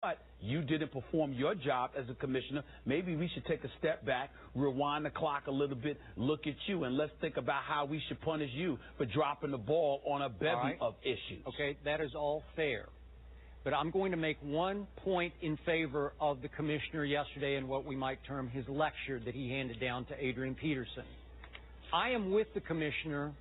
but you didn't perform your job as a commissioner. Maybe we should take a step back, rewind the clock a little bit, look at you, and let's think about how we should punish you for dropping the ball on a bevy of issues. Okay, that is all fair. But I'm going to make one point in favor of the commissioner yesterday and what we might term his lecture that he handed down to Adrian Peterson. I am with the commissioner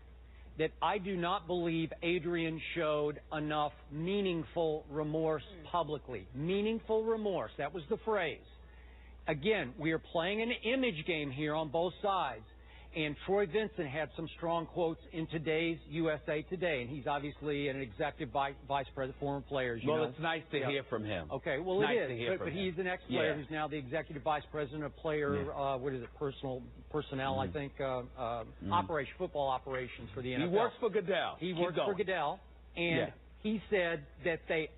that I do not believe Adrian showed enough meaningful remorse publicly. Meaningful remorse, that was the phrase. Again, we are playing an image game here on both sides. And Troy Vincent had some strong quotes in today's USA Today, and he's obviously an executive vice president, former player. Well, it's nice to hear from him. Okay, well, nice it is, but he's an ex-player who's now the executive vice president of player, what is it, personnel, I think, football operations for the NFL. He works for Goodell. He works for Goodell, and he said that they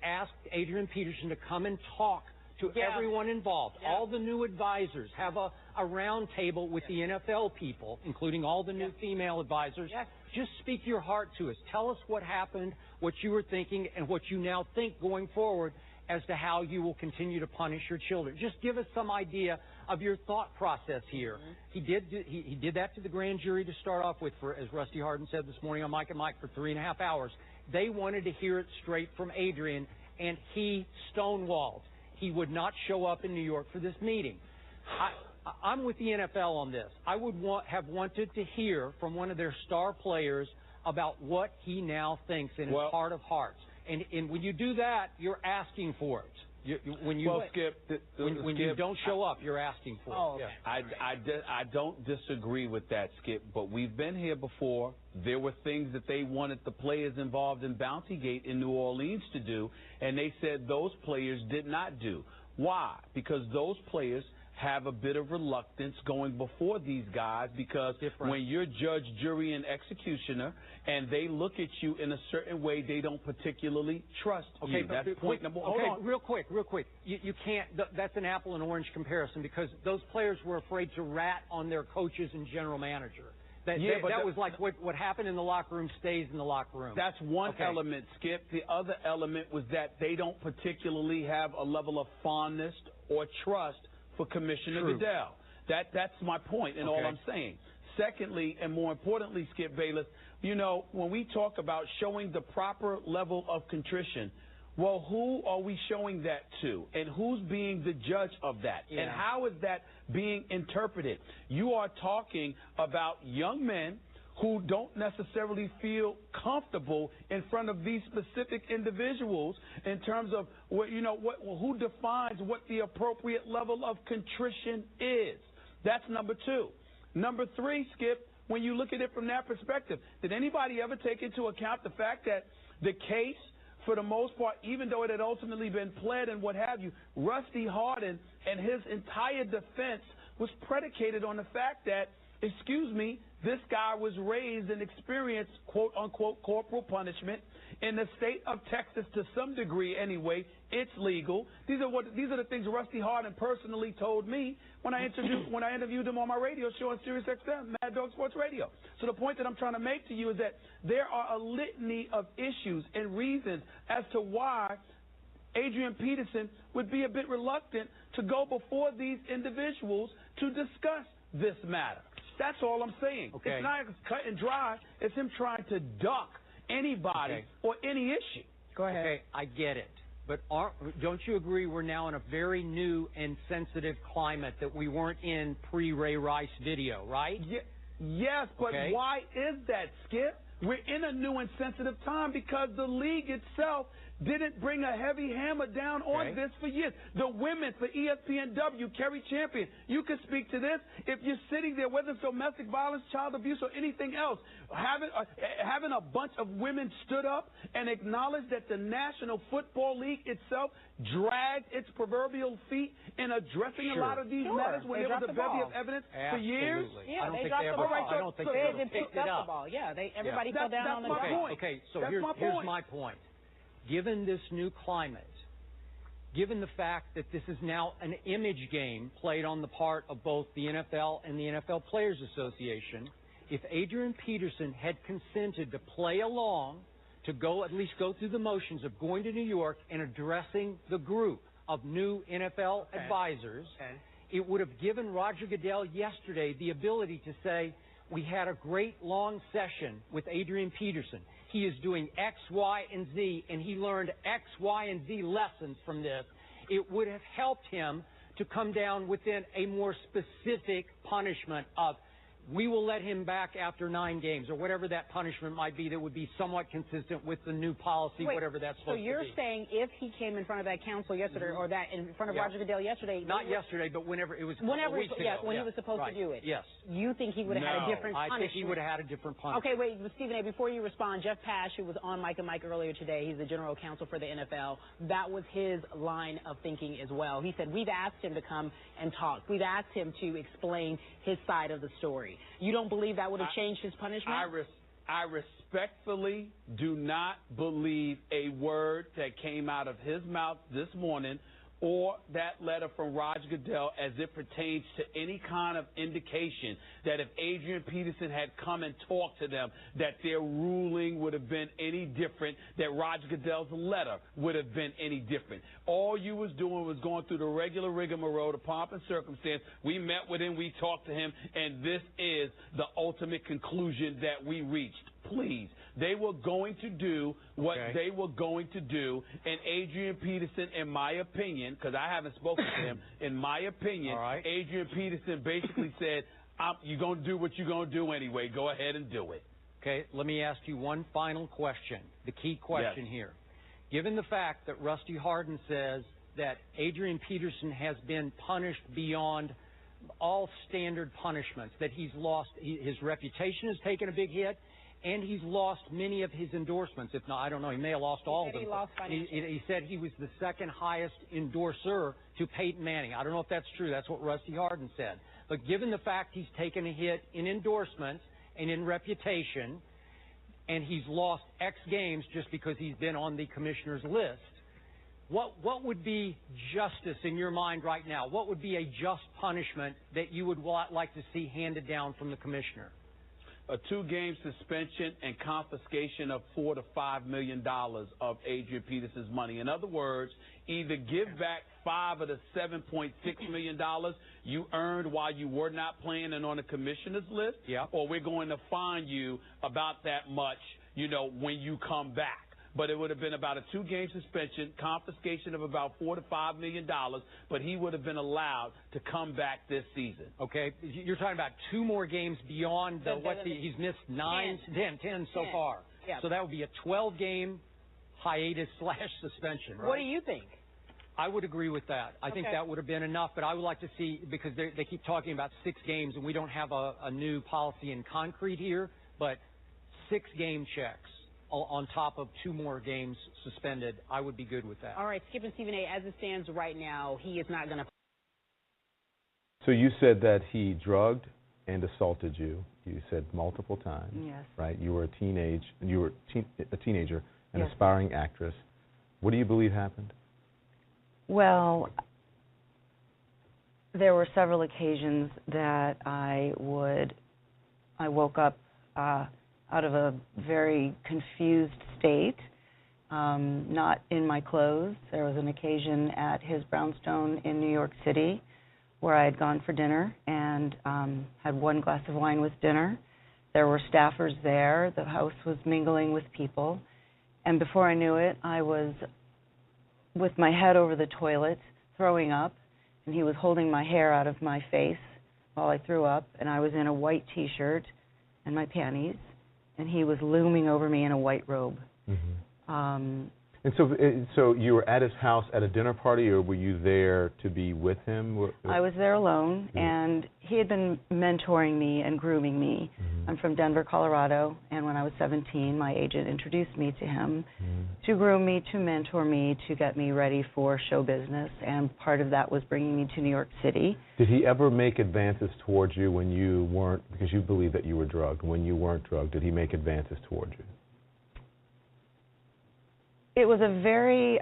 asked Adrian Peterson to come and talk to everyone involved, all the new advisors, have a round table with the NFL people, including all the new female advisors. Just speak your heart to us. Tell us what happened, what you were thinking, and what you now think going forward as to how you will continue to punish your children. Just give us some idea of your thought process here. He did that to the grand jury to start off with, for, as Rusty Hardin said this morning on Mike and Mike, for 3.5 hours. They wanted to hear it straight from Adrian, and he stonewalled. He would not show up in New York for this meeting. I'm with the NFL on this. I would have wanted to hear from one of their star players about what he now thinks in his heart of hearts. And when you do that, you're asking for it. When you don't show up, you're asking for it. I don't disagree with that, Skip, but we've been here before. There were things that they wanted the players involved in Bountygate in New Orleans to do, and they said those players did not do. Why? Because those players have a bit of reluctance going before these guys, because when you're judge, jury, and executioner, and they look at you in a certain way, they don't particularly trust you. That's point number one. Hold on. Real quick. You can't, that's an apple and orange comparison, because those players were afraid to rat on their coaches and general manager. That was like what happened in the locker room stays in the locker room. That's one element, Skip. The other element was that they don't particularly have a level of fondness or trust for Commissioner Goodell. That's my point in all I'm saying. Secondly, and more importantly, Skip Bayless, you know, when we talk about showing the proper level of contrition, well, who are we showing that to? And who's being the judge of that? And how is that being interpreted? You are talking about young men who don't necessarily feel comfortable in front of these specific individuals in terms of who defines what the appropriate level of contrition is. That's number two. Number three, Skip, when you look at it from that perspective, did anybody ever take into account the fact that the case, for the most part, even though it had ultimately been pled and what have you, Rusty Hardin and his entire defense was predicated on the fact that, this guy was raised and experienced, quote unquote, corporal punishment in the state of Texas to some degree anyway. It's legal. These are the things Rusty Hardin personally told me when I interviewed him on my radio show on Sirius XM, Mad Dog Sports Radio. So the point that I'm trying to make to you is that there are a litany of issues and reasons as to why Adrian Peterson would be a bit reluctant to go before these individuals to discuss this matter. That's all I'm saying. It's not cut and dry. It's him trying to duck anybody or any issue. Go ahead. Okay, I get it. But don't you agree we're now in a very new and sensitive climate that we weren't in pre-Ray Rice video, right? Yes, but why is that, Skip? We're in a new and sensitive time because the league itself didn't bring a heavy hammer down on this for years. The women for ESPNW, Kerry Champion, you can speak to this. If you're sitting there, whether it's domestic violence, child abuse, or anything else, having a bunch of women stood up and acknowledged that the National Football League itself dragged its proverbial feet in addressing a lot of these matters when there was a bevy of evidence for years. Yeah, they dropped the ball. I don't think they ever picked up the ball. Yeah, everybody fell down on the ground. Okay, so here's my point. Given this new climate, given the fact that this is now an image game played on the part of both the NFL and the NFL Players Association, if Adrian Peterson had consented to play along, to at least go through the motions of going to New York and addressing the group of new NFL advisors. It would have given Roger Goodell yesterday the ability to say, we had a great long session with Adrian Peterson. He is doing X, Y, and Z, and he learned X, Y, and Z lessons from this. It would have helped him to come down within a more specific punishment of, we will let him back after 9 games, or whatever that punishment might be that would be somewhat consistent with the new policy, whatever that's supposed to be. So you're saying if he came in front of that council yesterday, or that in front of Roger Goodell yesterday... Not yesterday, but whenever it was weeks ago. When he was supposed to do it. Yes. You think he would have had a different punishment? I think he would have had a different punishment. Okay, wait, Stephen A., before you respond, Jeff Pash, who was on Mike and Mike earlier today, he's the general counsel for the NFL, that was his line of thinking as well. He said, we've asked him to come and talk. We've asked him to explain his side of the story. You don't believe that would have changed his punishment? I respectfully do not believe a word that came out of his mouth this morning or that letter from Roger Goodell as it pertains to any kind of indication that if Adrian Peterson had come and talked to them, that their ruling would have been any different, that Roger Goodell's letter would have been any different. All you was doing was going through the regular rigmarole, the pomp and circumstance. We met with him, we talked to him, and this is the ultimate conclusion that we reached. Please. They were going to do what they were going to do, and Adrian Peterson, in my opinion, because I haven't spoken to him, in my opinion, Adrian Peterson basically said, you're going to do what you're going to do anyway. Go ahead and do it. Okay, let me ask you one final question, the key question here. Given the fact that Rusty Hardin says that Adrian Peterson has been punished beyond all standard punishments, that he's lost, his reputation has taken a big hit, and he's lost many of his endorsements. If not, I don't know, he may have lost all of them. He said he was the second highest endorser to Peyton Manning. I don't know if that's true. That's what Rusty Hardin said. But given the fact he's taken a hit in endorsements and in reputation, and he's lost X games just because he's been on the commissioner's list, what would be justice in your mind right now? What would be a just punishment that you would like to see handed down from the commissioner? A 2-game suspension and confiscation of $4 to $5 million of Adrian Peterson's money. In other words, either give back $5 of the $7.6 million you earned while you were not playing and on the commissioner's list, or we're going to fine you about that much, when you come back. But it would have been about a 2-game suspension, confiscation of about $4 to $5 million, but he would have been allowed to come back this season. Okay, you're talking about 2 more games beyond he's missed 10 so far. Yeah. So that would be a 12-game hiatus/suspension, right? What do you think? I would agree with that. I think that would have been enough, but I would like to see, because they keep talking about 6 games, and we don't have a new policy in concrete here, but 6-game checks on top of 2 more games suspended, I would be good with that. All right, Skip and Stephen A., as it stands right now, he is not going to... So you said that he drugged and assaulted you. You said multiple times. Yes. Right? You were a teenager, an aspiring actress. What do you believe happened? Well, there were several occasions that I woke up out of a very confused state, not in my clothes. There was an occasion at his brownstone in New York City where I had gone for dinner and had 1 glass of wine with dinner. There were staffers there. The house was mingling with people. And before I knew it, I was with my head over the toilet, throwing up, and he was holding my hair out of my face while I threw up, and I was in a white T-shirt and my panties, and he was looming over me in a white robe. Mm-hmm. And so you were at his house at a dinner party, or were you there to be with him? I was there alone, and he had been mentoring me and grooming me. Mm-hmm. I'm from Denver, Colorado, and when I was 17, my agent introduced me to him to groom me, to mentor me, to get me ready for show business, and part of that was bringing me to New York City. Did he ever make advances towards you when you weren't, because you believe that you were drugged, when you weren't drugged, did he make advances towards you? It was a very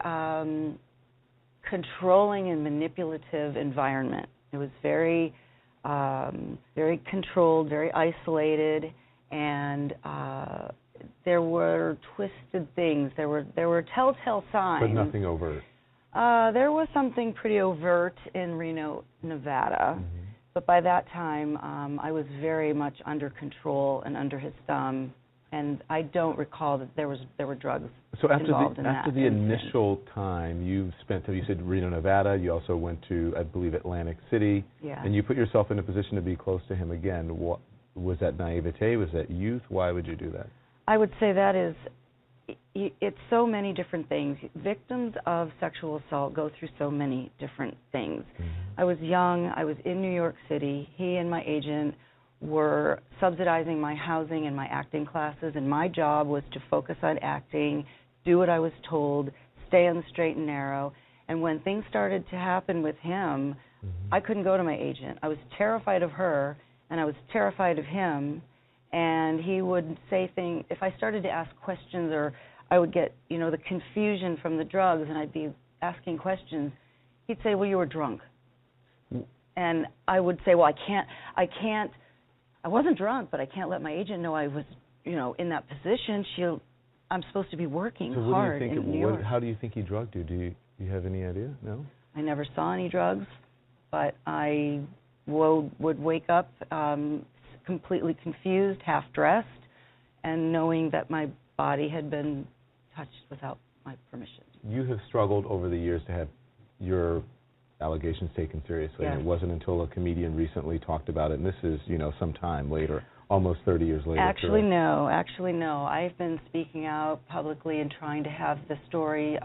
controlling and manipulative environment. It was very, very controlled, very isolated, and there were twisted things. There were telltale signs. But nothing overt. There was something pretty overt in Reno, Nevada. Mm-hmm. But by that time, I was very much under control and under his thumb, and I don't recall that there were drugs involved in that. After the initial time you spent, you said Reno, Nevada, you also went to, I believe, Atlantic City, and you put yourself in a position to be close to him again. What, was that naivete? Was that youth? Why would you do that? I would say that is, it's so many different things. Victims of sexual assault go through so many different things. Mm-hmm. I was young. I was in New York City. He and my agent were subsidizing my housing and my acting classes, and my job was to focus on acting, do what I was told, stay on the straight and narrow. And when things started to happen with him, mm-hmm. I couldn't go to my agent. I was terrified of her, and I was terrified of him. And he would say things, if I started to ask questions, or I would get, the confusion from the drugs, and I'd be asking questions, he'd say, well, you were drunk. And I would say, well, I wasn't drunk, but I can't let my agent know I was, in that position. I'm supposed to be working hard in New York. How do you think he drugged you? Do you have any idea? No? I never saw any drugs, but I would wake up completely confused, half-dressed, and knowing that my body had been touched without my permission. You have struggled over the years to have your allegations taken seriously. Yes. And it wasn't until a comedian recently talked about it, and this is, some time later, almost 30 years later. Actually, no. I've been speaking out publicly and trying to have the story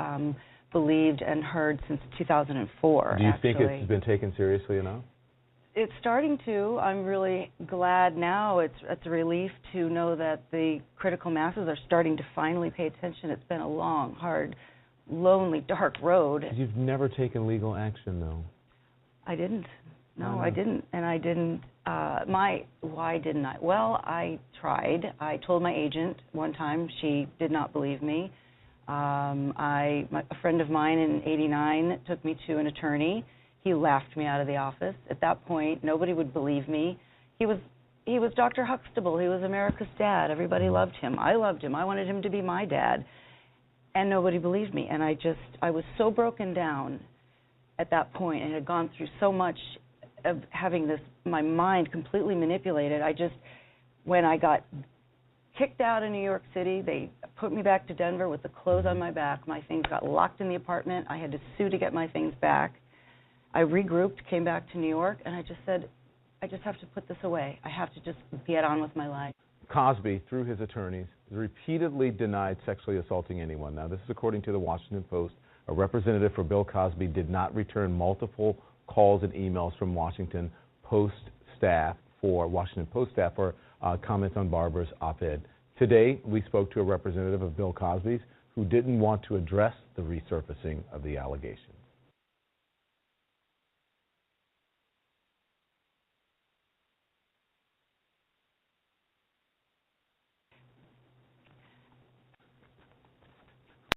believed and heard since 2004. Do you think it's been taken seriously enough? It's starting to. I'm really glad now. It's a relief to know that the critical masses are starting to finally pay attention. It's been a long, hard, lonely, dark road. You've never taken legal action, though. I didn't. No, I didn't. And I didn't. Why didn't I? Well, I tried. I told my agent one time. She did not believe me. A friend of mine in '89 took me to an attorney. He laughed me out of the office. At that point, nobody would believe me. He was Dr. Huxtable. He was America's dad. Everybody loved him. I loved him. I wanted him to be my dad. And nobody believed me. And I was so broken down at that point and had gone through so much of having my mind completely manipulated. When I got kicked out of New York City, they put me back to Denver with the clothes on my back. My things got locked in the apartment. I had to sue to get my things back. I regrouped, came back to New York, and I just said, I just have to put this away. I have to just get on with my life. Cosby, through his attorneys, repeatedly denied sexually assaulting anyone. Now, this is according to the Washington Post. A representative for Bill Cosby did not return multiple calls and emails from Washington Post staff for comments on Barbara's op-ed. Today, we spoke to a representative of Bill Cosby's who didn't want to address the resurfacing of the allegations.